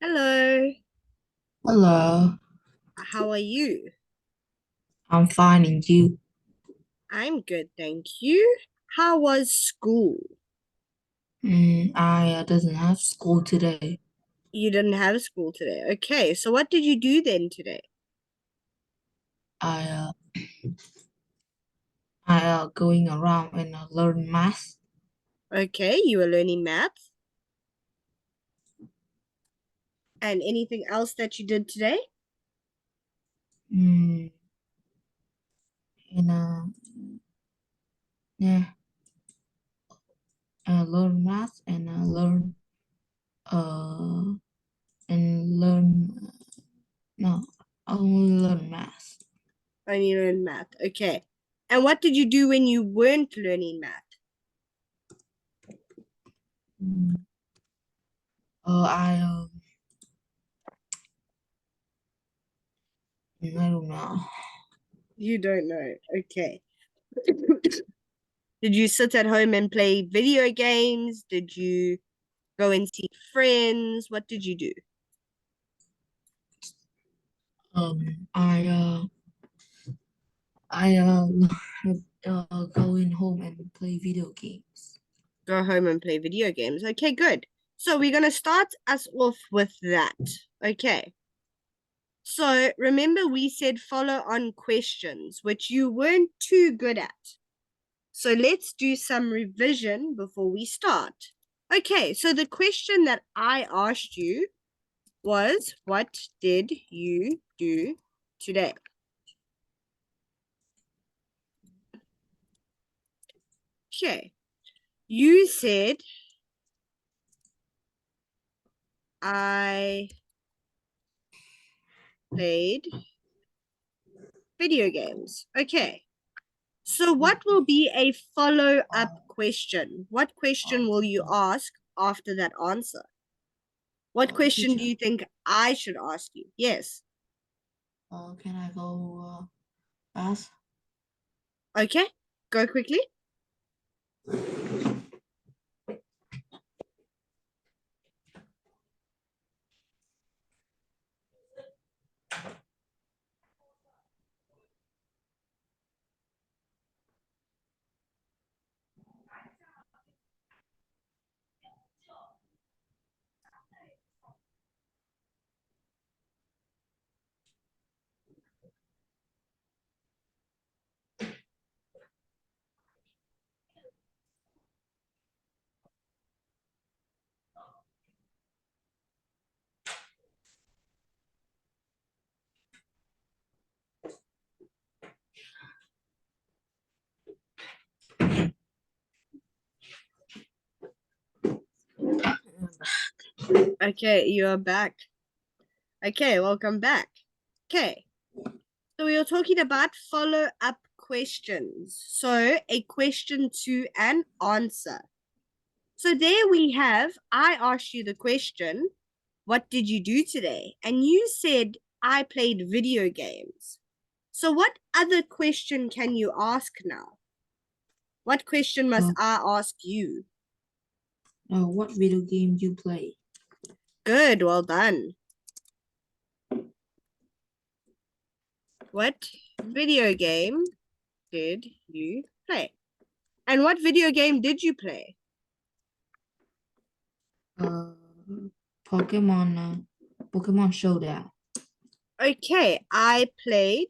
Hello, Hello, how are you? I'm finding you. I'm good, thank you. How was school? I doesn't have school today. You didn't have school today. Okay, so what did you do then today? I uh, I going around and learn math. Okay, you were learning math. And anything else that you did today? Mm, and yeah, I learn math and uh learn no, I only learn math. Only learn math. Okay. And what did you do when you weren't learning math? Mm, I I don't know. You don't know. Okay. Did you sit at home and play video games? Did you go and see friends? What did you do? Um, I uh I uh, going home and play video games. Go home and play video games. Okay, good. So we're going to start us off with that. Okay. So remember, we said follow on questions, which you weren't too good at. So let's do some revision before we start. Okay, so the question that I asked you was, what did you do today? Okay, you said, I played video games. Okay. So, what will be a follow up question? What question will you ask after that answer? What question do Teacher, you think I should ask you? Yes. can I go fast? Okay. Go quickly. Okay, you are back. Okay, welcome back. Okay, so we are talking about follow up questions. So, a question to an answer. So, there we have I asked you the question, what did you do today? And you said, I played video games. So, what other question can you ask now? What question must Uh, I ask you? what video game you play? Good, well done. What video game did you play? And what video game did you play? Uh, Pokemon, Pokemon Showdown. Okay, I played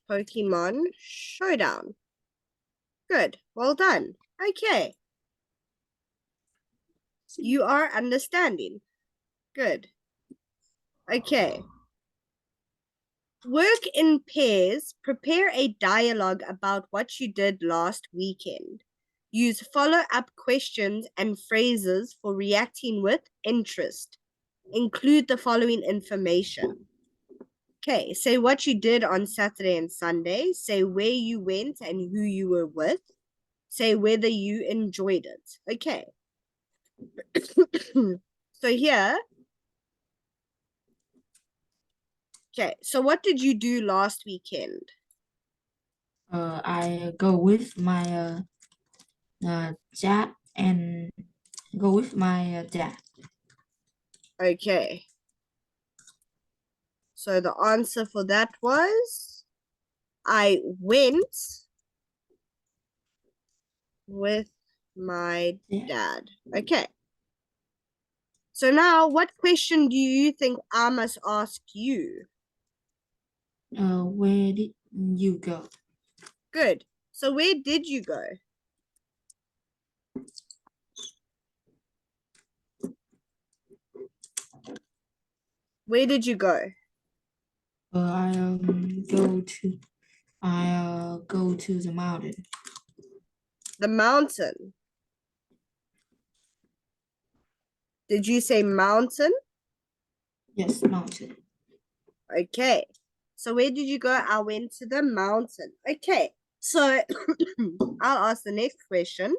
Pokemon Showdown. Good, well done. Okay, you are understanding. Good. Okay. Work in pairs. Prepare a dialogue about what you did last weekend. Use follow up questions and phrases for reacting with interest. Include the following information. Okay, say what you did on Saturday and Sunday. Say where you went and who you were with. Say whether you enjoyed it. Okay. So here, okay, so what did you do last weekend? I go with my chat and Go with my dad. Okay. So the answer for that was I went with my Yeah. dad. Okay. So now, what question do you think I must ask you? Where did you go? Good. So where did you go? Where did you go? I go to the mountain. The mountain. Did you say mountain? Yes, mountain. Okay. So where did you go? I went to the mountain. Okay. So I'll ask the next question.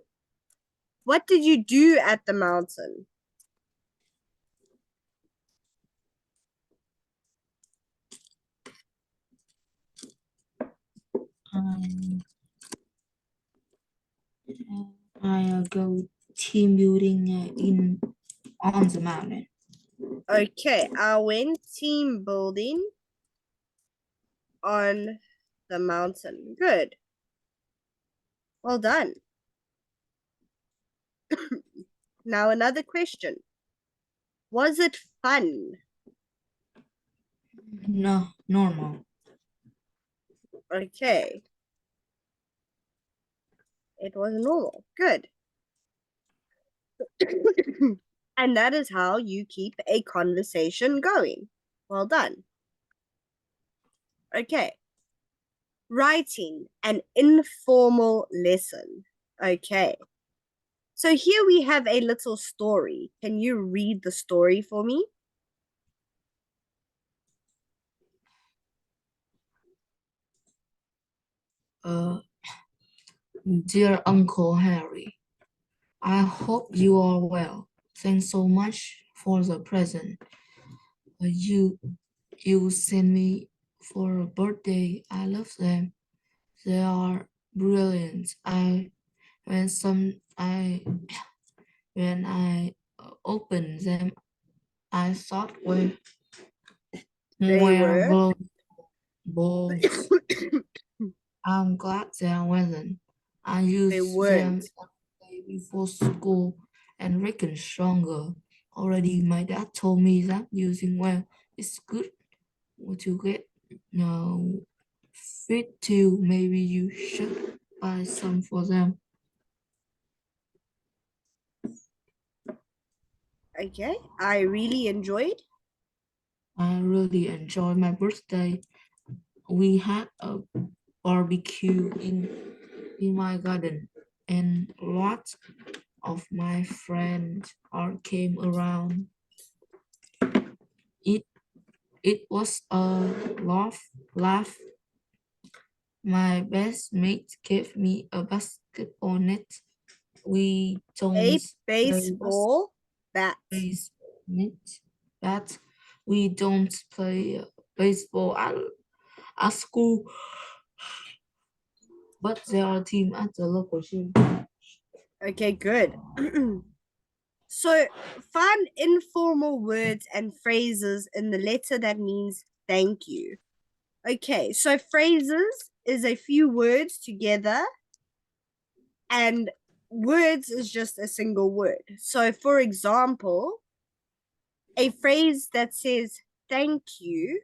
What did you do at the mountain? Um, I go team building in on the mountain. Okay, I went team building on the mountain. Good. Well done. Now another question. Was it fun? No, normal. Okay. It was normal. Good. And that is how you keep a conversation going. Well done. Okay. Writing an informal lesson. Okay. So here we have a little story. Can you read the story for me? Uh, Dear Uncle Harry, I hope you are well. Thanks so much for the present. You sent me for a birthday. I love them. They are brilliant. When some I when I opened them, I thought They were were. balls. I'm glad they wasn't. I They used them weren't. every day before school and reckon stronger. Already, my dad told me that using well is good to get fit too. Maybe you should buy some for them. Okay. I really enjoyed. I really enjoyed my birthday. We had a barbecue in my garden, and lots of my friends are came around. It it was a laugh. My best mate gave me a basketball net. We don't A play baseball bat. baseball net, but we don't play baseball at school. But there are team at the local gym. Okay, good. So, find informal words and phrases in the letter that means thank you. Okay, so phrases is a few words together, and words is just a single word. So, for example, a phrase that says thank you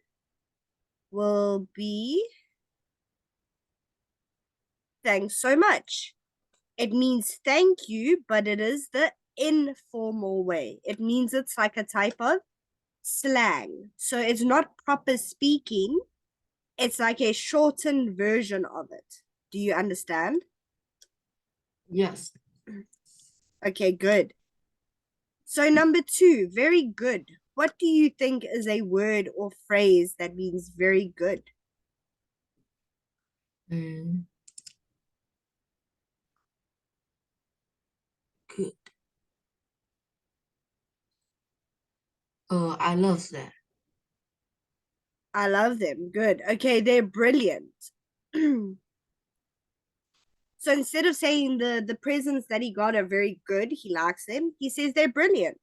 will be thanks so much. It means thank you, but it is the informal way. It means it's like a type of slang. So it's not proper speaking, it's like a shortened version of it. Do you understand? Yes. Okay, good. So, number two, very good. What do you think is a word or phrase that means very good? Mm, good. I love that. I love them. Good. Okay, they're brilliant. So, So instead of saying the presents that he got are very good, he likes them, he says they're brilliant.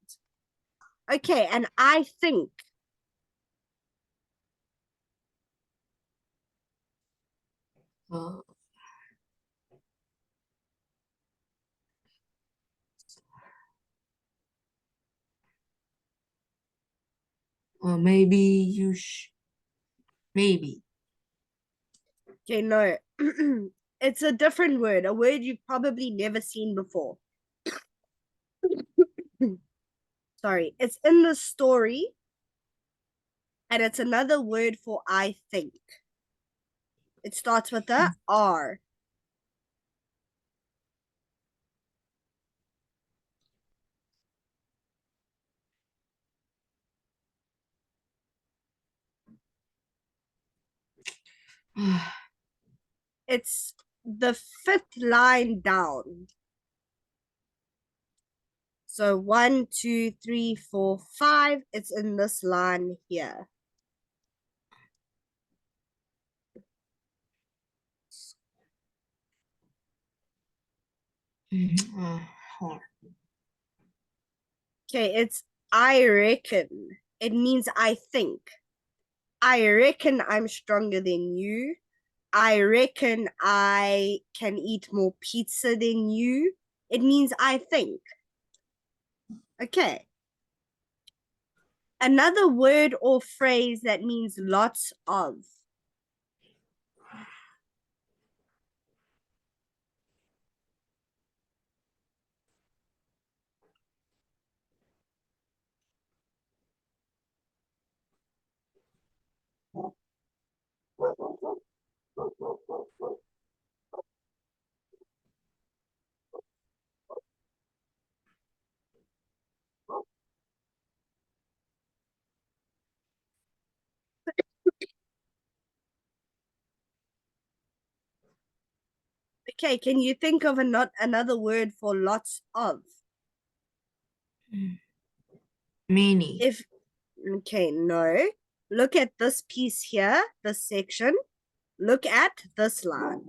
Okay, and I think. Uh, or maybe maybe. Okay, no. It's a different word, a word you've probably never seen before. Sorry, it's in the story, and it's another word for I think. It starts with a R. It's the fifth line down. So 1, 2, 3, 4, 5. It's in this line here. Hard. Okay, it's I reckon. It means I think. I reckon I'm stronger than you. I reckon I can eat more pizza than you. It means I think. Okay. Another word or phrase that means lots of. Okay, can you think of another word for lots of? Many. If okay, no. Look at this piece here, this section. Look at this line.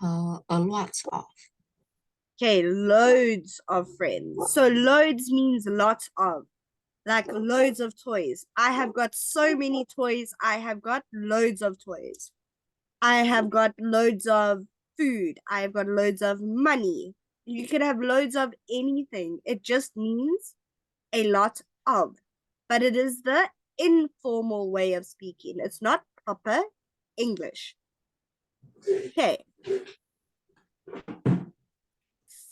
A lot of. Okay, loads of friends. So loads means lots of. Like loads of toys. I have got so many toys. I have got loads of toys. I have got loads of food. I have got loads of money. You could have loads of anything. It just means a lot of. But it is the informal way of speaking. It's not proper English. Okay.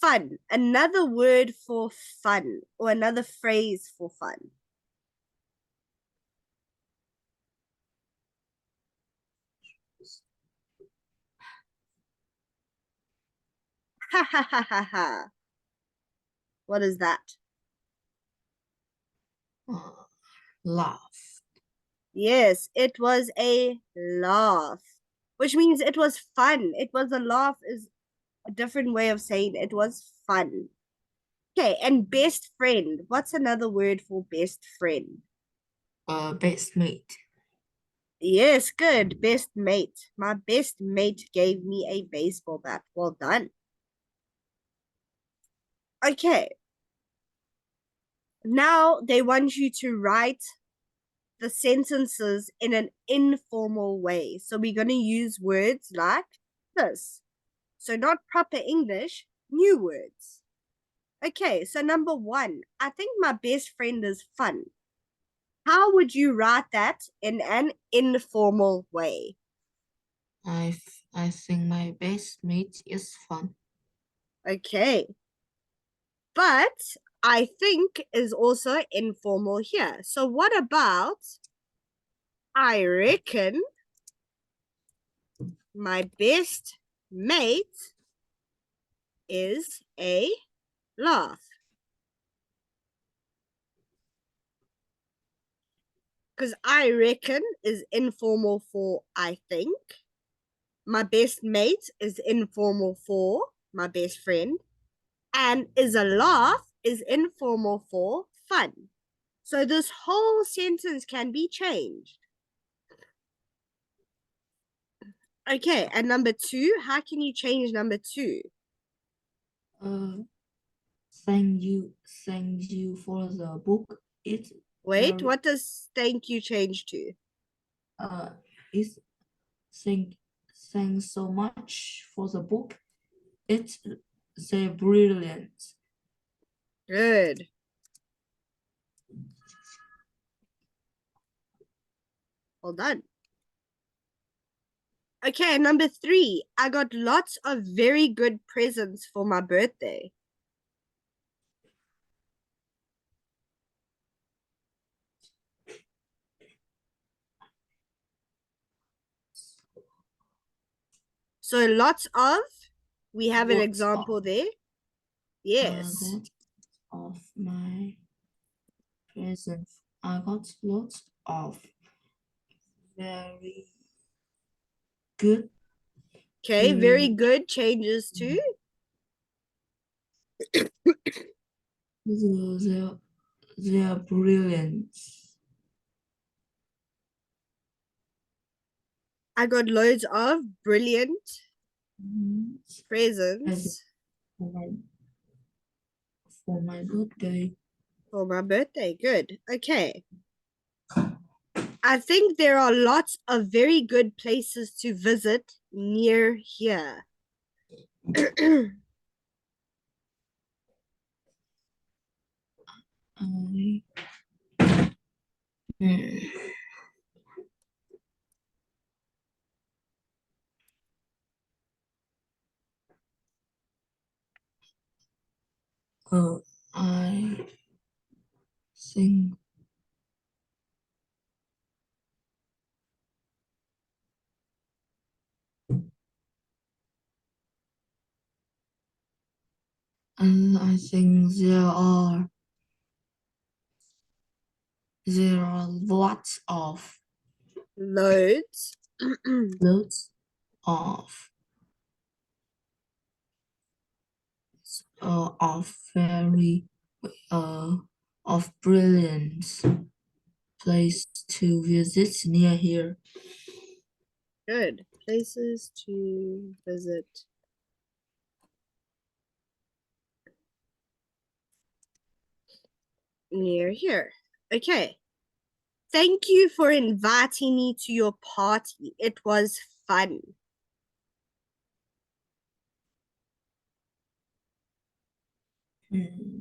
Fun. Another word for fun, or another phrase for fun. Ha ha ha ha ha. What is that? Laugh. Yes, it was a laugh, which means it was fun. It was a laugh, is a different way of saying it was fun. Okay, and best friend. What's another word for best friend? Best mate. Yes, good. Best mate. My best mate gave me a baseball bat. Well done. Okay. Now they want you to write the sentences in an informal way. So we're going to use words like this. So not proper English, new words. Okay, so number 1, I think my best friend is fun. How would you write that in an informal way? I think my best mate is fun. Okay, but I think is also informal here. So what about I reckon my best mate is a laugh? Because I reckon is informal for I think. My best mate is informal for my best friend. And is a laugh is informal for fun. So this whole sentence can be changed. Okay, and number 2, how can you change number 2? Uh, thank you for the book. It's Wait, very what does thank you change to? uh, it's thank thanks so much for the book. It's the brilliant. Good. Well done. Okay, number 3, I got lots of very good presents for my birthday. So lots of, we have an Lots example of there. Yes. lots of my presents. I got lots of very good. Okay, very Very good changes to. they are brilliant. I got loads of brilliant Mhm. Present presents for my birthday. for my birthday. Good. Okay. I think there are lots of very good places to visit near here. I uh, I think I think there are Loads. loads of very uh of brilliant place to visit near here. Good. Places to visit near here. Okay. Thank you for inviting me to your party. It was fun. Hmm.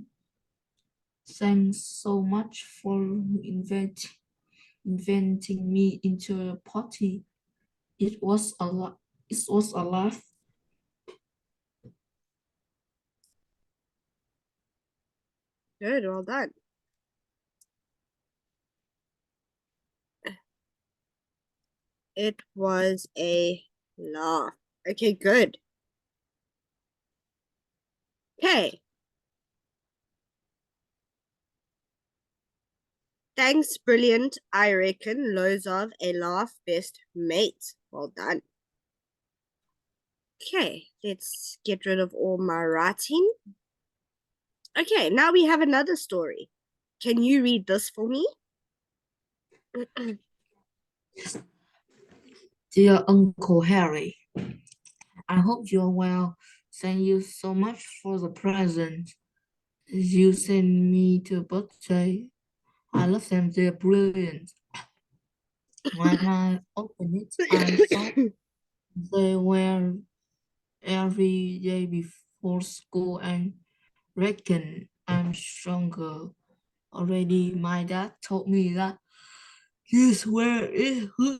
Thanks so much for inventing me into a party. It was a lot. It was a laugh. Good. Well done. It was a laugh. Okay, good. Okay. Thanks, brilliant. I reckon loads of a laugh, best mate. Well done. Okay, let's get rid of all my writing. Okay, now we have another story. Can you read this for me? Dear Uncle Harry, I hope you're well. Thank you so much for the present you sent me to birthday. I love them. They're brilliant. When I opened it, I thought they were every day before school and reckon I'm stronger. Already, my dad told me that you swear is a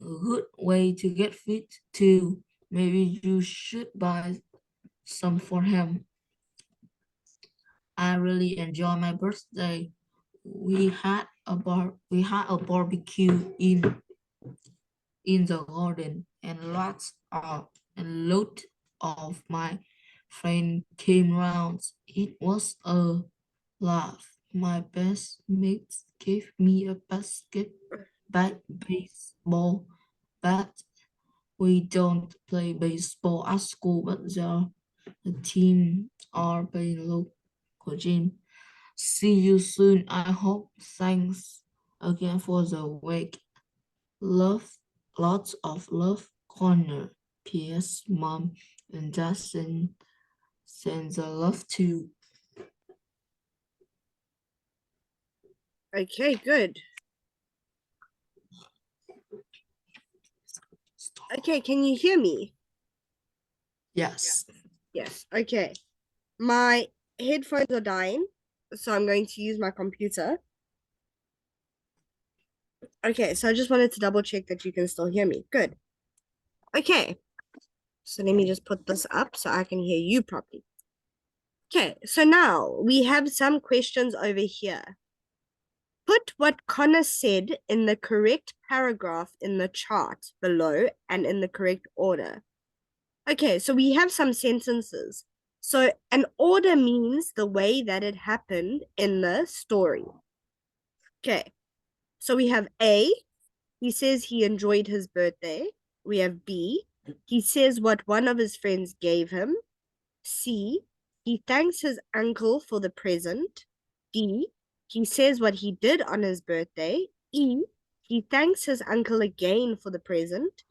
good way to get fit too. Maybe you should buy some for him. I really enjoy my birthday. We had a barbecue in the garden and lot of my friend came round. It was a laugh. My best mates gave me a baseball bat. We don't play baseball at school, but the team are playing local gym. See you soon. I hope. Thanks again for the wake. Love. lots of love, corner. P.S. Mom and Dad sends a love too. Okay, good. Okay, can you hear me? Yes. Yes. Okay. My headphones are dying, so I'm going to use my computer. Okay, so I just wanted to double check that you can still hear me. Good. Okay. So let me just put this up so I can hear you properly. Okay, so now we have some questions over here. Put what Connor said in the correct paragraph in the chart below and in the correct order. Okay, so we have some sentences. So an order means the way that it happened in the story. Okay, so we have A, he says he enjoyed his birthday. We have B, he says what one of his friends gave him. C, he thanks his uncle for the present. D, he says what he did on his birthday. E, he thanks his uncle again for the present.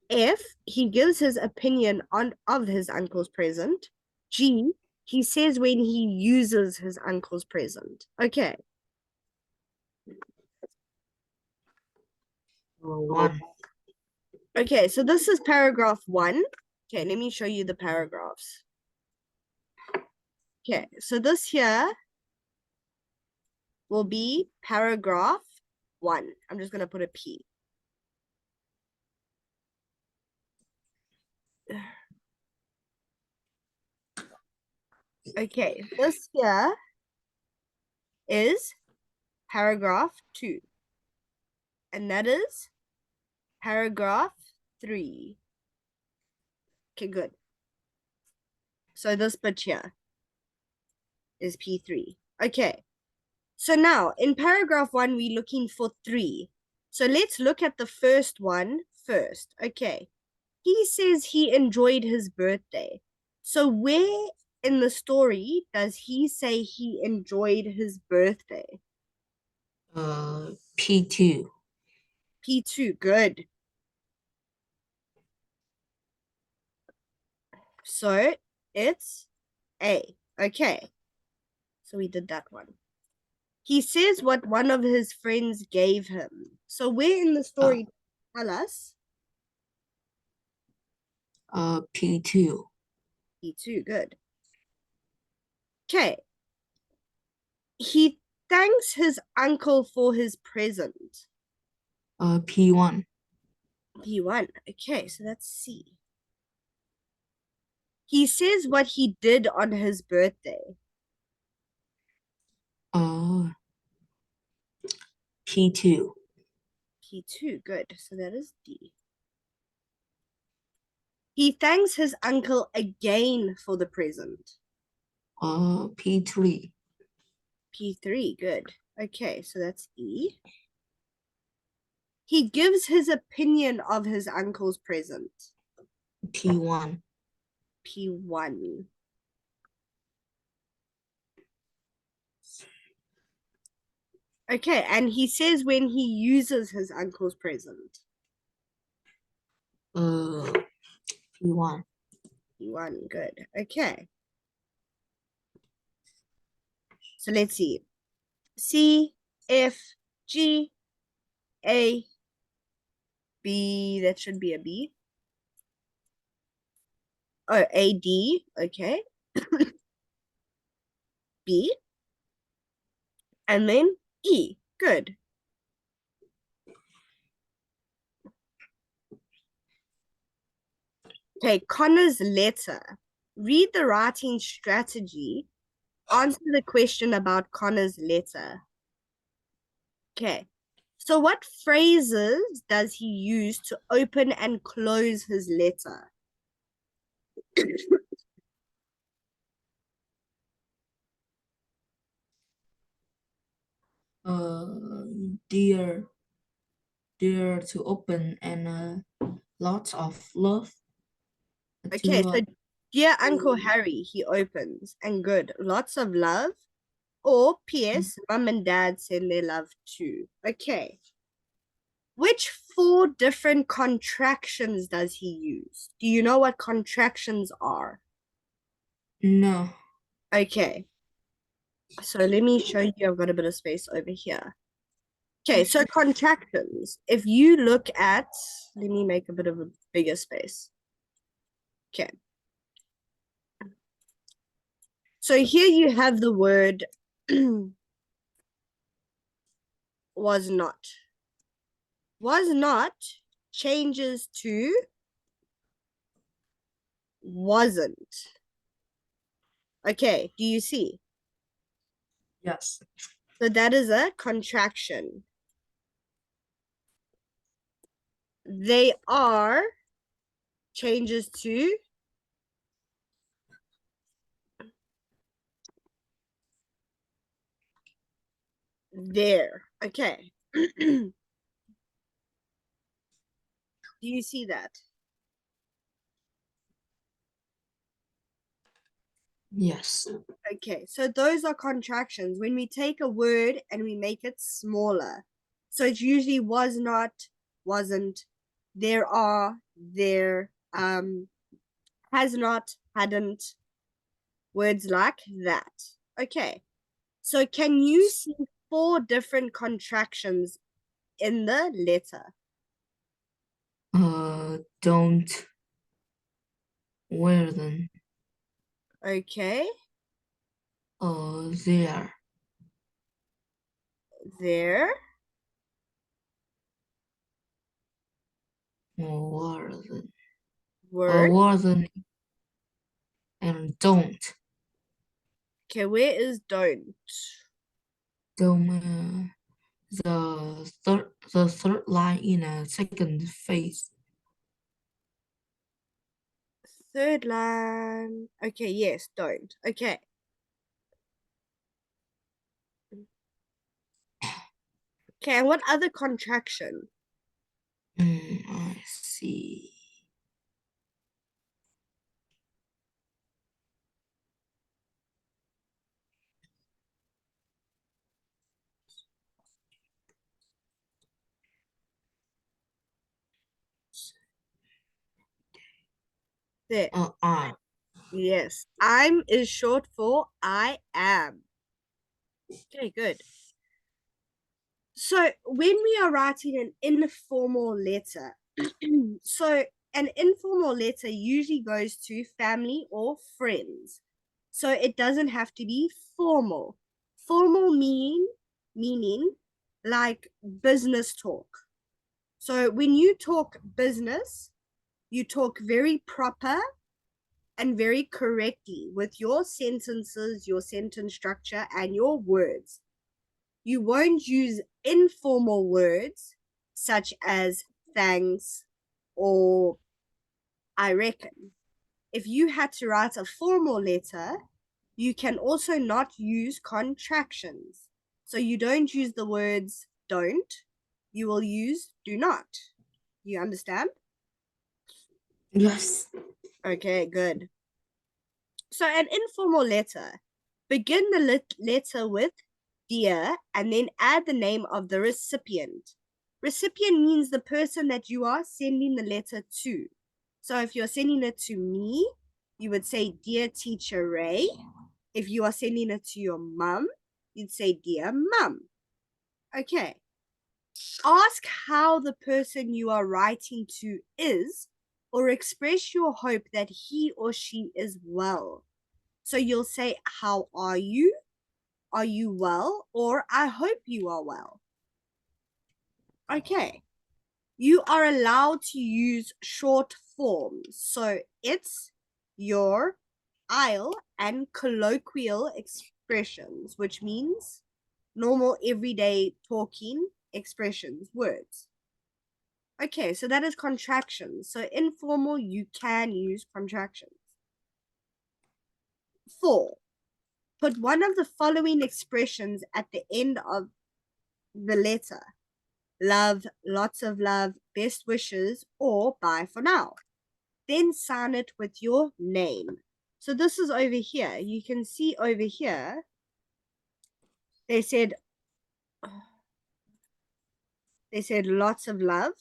F, he gives his opinion of his uncle's present. G, he says when he uses his uncle's present. Okay. One. Okay, so this is paragraph 1. Okay, let me show you the paragraphs. Okay, so this here will be paragraph 1. I'm just going to put a P. Okay, this here is paragraph 2. And that is paragraph 3. Okay, good. So this bit here is P3. Okay. So now in paragraph 1, we're looking for 3. So let's look at the first one first. Okay. He says he enjoyed his birthday. So where in the story does he say he enjoyed his birthday? P2. P2, good. So it's A. Okay. So we did that one. He says what one of his friends gave him. So where in the story tell us? P2. P2, good. Okay. He thanks his uncle for his present. P1. P1. Okay, so that's C. He says what he did on his birthday. P2. P2, good. So that is D. He thanks his uncle again for the present. P3. P3, good. Okay, so that's E. He gives his opinion of his uncle's present. P1. P1. Okay, and he says when he uses his uncle's present. P1. P1, good. Okay. So let's see. C, F, G, A, B. That should be a B. Oh, A, D. Okay. B. And then E. Good. Okay, Connor's letter. Read the writing strategy. Answer the question about Connor's letter. Okay. So what phrases does he use to open and close his letter? Dear, dear to open and lots of love Okay, to so dear Uncle Harry, he opens, and good. Lots of love. Or P.S. Mom and Dad send their love too. Okay. Which 4 different contractions does he use? Do you know what contractions are? No. Okay. So let me show you. I've got a bit of space over here. Okay, so contractions. If you look at, let me make a bit of a bigger space. Okay. So here you have the word was not. Was not changes to wasn't. Okay, do you see? Yes. So that is a contraction. They are changes to there. Okay. Do you see that? Yes. Okay, so those are contractions. When we take a word and we make it smaller. So it's usually was not, wasn't, there are, there, has not, hadn't, words like that. Okay, so can you see 4 different contractions in the letter? Don't wear them. Okay, There. there, Wear them. word. Wear them and don't. Okay, where is don't? Don't. The third line in a second phase. Third line. Okay, yes, don't. Okay. Okay, and what other contraction? I see. There. I. Yes. I'm is short for I am. Okay, good. So when we are writing an informal letter, so an informal letter usually goes to family or friends. So it doesn't have to be formal. Formal meaning like business talk. So when you talk business, you talk very proper and very correctly with your sentences, your sentence structure, and your words. You won't use informal words such as thanks or I reckon. If you had to write a formal letter, you can also not use contractions. So you don't use the words don't, you will use do not. You understand? Yes. Okay, good. So an informal letter. Begin the letter with dear and then add the name of the recipient. Recipient means the person that you are sending the letter to. So if you're sending it to me, you would say, Dear Teacher Ray. If you are sending it to your mum, you'd say, Dear Mum. Okay. Ask how the person you are writing to is, or express your hope that he or she is well. So you'll say, How are you? Are you well? Or I hope you are well. Okay. You are allowed to use short forms. So it's your, I'll, and colloquial expressions, which means normal everyday talking expressions, words. Okay, so that is contractions. So informal, you can use contractions. 4. Put one of the following expressions at the end of the letter. Love, lots of love, best wishes, or bye for now. Then sign it with your name. So this is over here. You can see over here, they said, They said lots of love,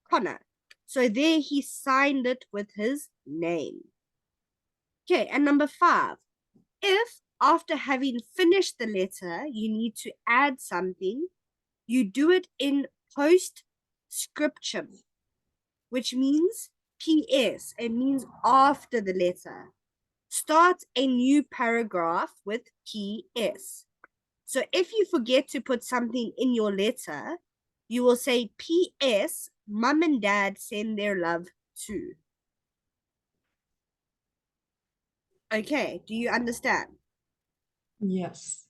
Connor. So there he signed it with his name. Okay, and number 5. If after having finished the letter, you need to add something, you do it in postscriptum, which means PS. It means after the letter. Start a new paragraph with PS. So if you forget to put something in your letter, you will say PS, mom and dad send their love to. Okay, do you understand? Yes.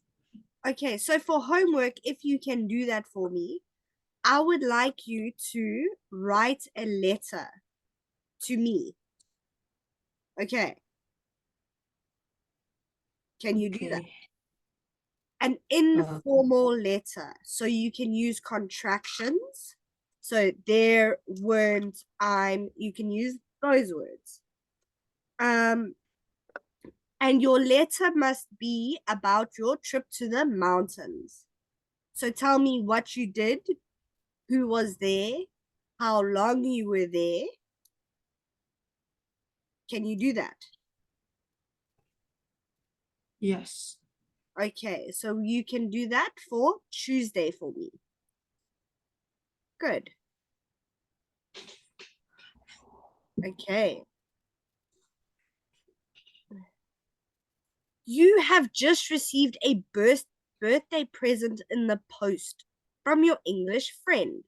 Okay, so for homework, if you can do that for me, I would like you to write a letter to me. Okay, can you do that? Okay. An informal letter. So you can use contractions. So there weren't, you can use those words. And your letter must be about your trip to the mountains. So tell me what you did, who was there, how long you were there. Can you do that? Yes. Okay, so you can do that for Tuesday for me. Good. Okay. You have just received a birthday present in the post from your English friend.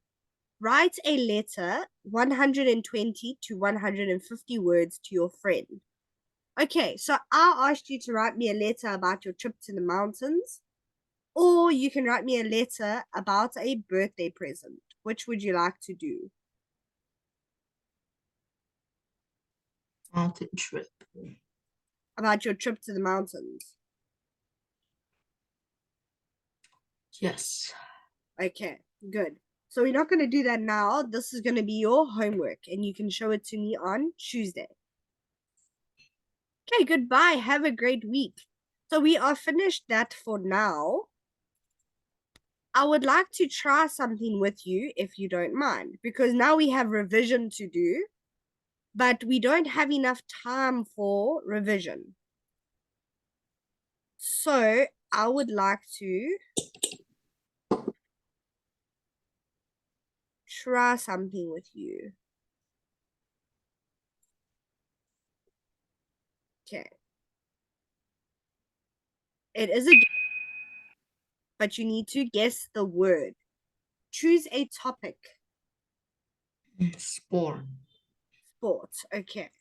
Write a letter 120 to 150 words to your friend. Okay, so I asked you to write me a letter about your trip to the mountains, or you can write me a letter about a birthday present. Which would you like to do? Mountain trip. About your trip to the mountains. Yes. Okay, good. So we're not going to do that now. This is going to be your homework, and you can show it to me on Tuesday. Okay, goodbye. Have a great week. So we are finished that for now. I would like to try something with you if you don't mind, because now we have revision to do, but we don't have enough time for revision. So I would like to try something with you. Okay. It is a game, but you need to guess the word. Choose a topic. Sport. Sports. Okay.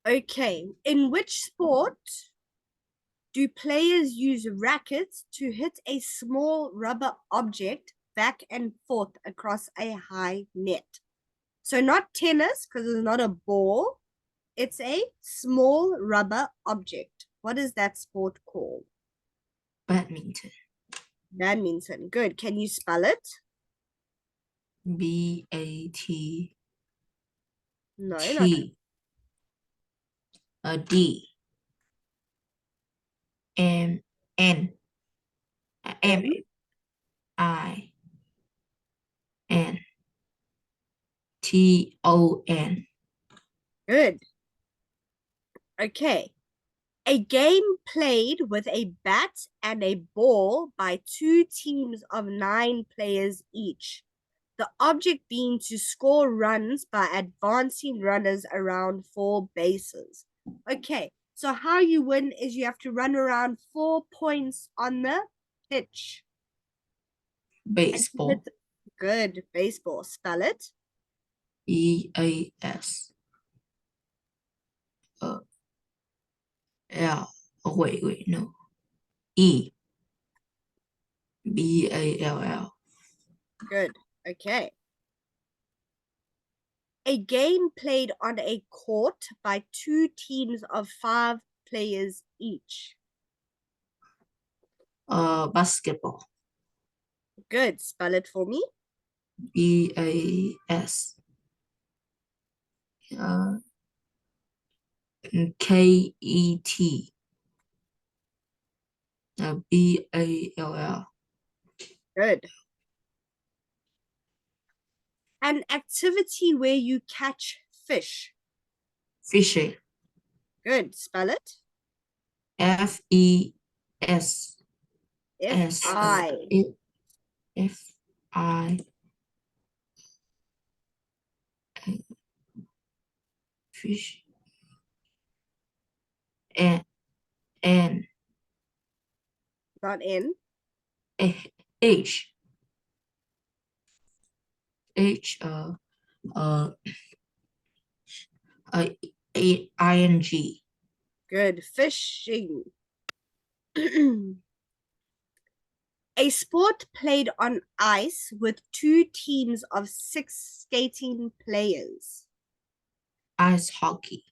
Okay. In which sport do players use rackets to hit a small rubber object back and forth across a high net? So not tennis, because it's not a ball. It's a small rubber object. What is that sport called? Badminton. Badminton. Good. Can you spell it? B-A-T-T. No, not A D. M N. M M. I N T-O-N. Good. Okay. A game played with a bat and a ball by 2 teams of 9 players each. The object being to score runs by advancing runners around 4 bases. Okay, so how you win is you have to run around 4 points on the pitch. Baseball. Good. Baseball. Spell it. E-A-S. L. Oh, wait, no. E. B-A-L-L. Good. Okay. A game played on a court by 2 teams of 5 players each. Basketball. Good. Spell it for me. B-A-S. K-E-T, B-A-L-L. Good. An activity where you catch fish. Fishing, Good. Spell it. F-E-S-S, F-I. F-I, fish, N, N, Not N. H, H, uh, I-N-G. Good. Fishing. A sport played on ice with 2 teams of 6 skating players. Ice hockey,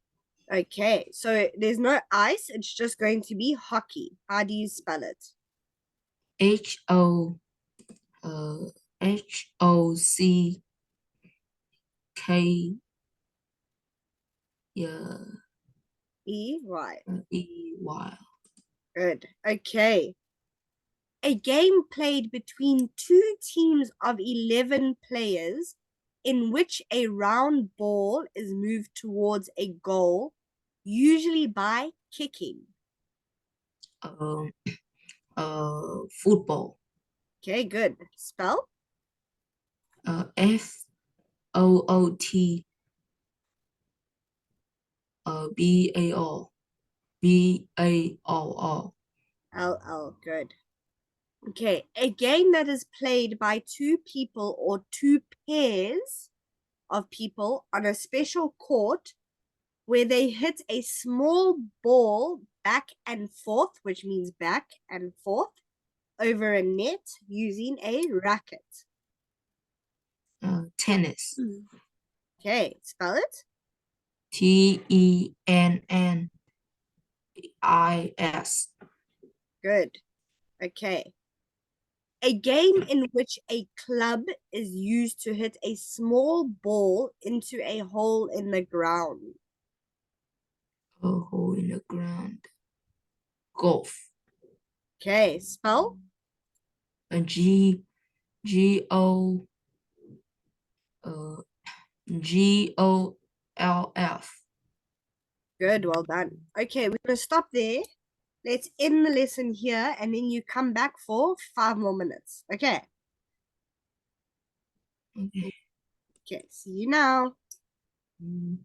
Okay, so there's no ice, it's just going to be hockey. How do you spell it? H-O, H-O-C-K, yeah, E-Y. E-Y. Good. Okay. A game played between 2 teams of 11 players in which a round ball is moved towards a goal, usually by kicking. Um, Football, Okay, good. Spell? F-O-O-T, B-A-O, B-A-O-O. L-L. Good. Okay, a game that is played by 2 people or 2 pairs of people on a special court where they hit a small ball back and forth, which means back and forth, over a net using a racket. Tennis, Okay, spell it. T-E-N-N-I-S. Good. Okay. A game in which a club is used to hit a small ball into a hole in the ground. A hole in the ground. Golf. Okay, spell. A G-O, G-O-L-F. Good, well done. Okay, we're going to stop there. Let's end the lesson here and then you come back for 5 more minutes. Okay. Okay. Okay, see you now. Mm.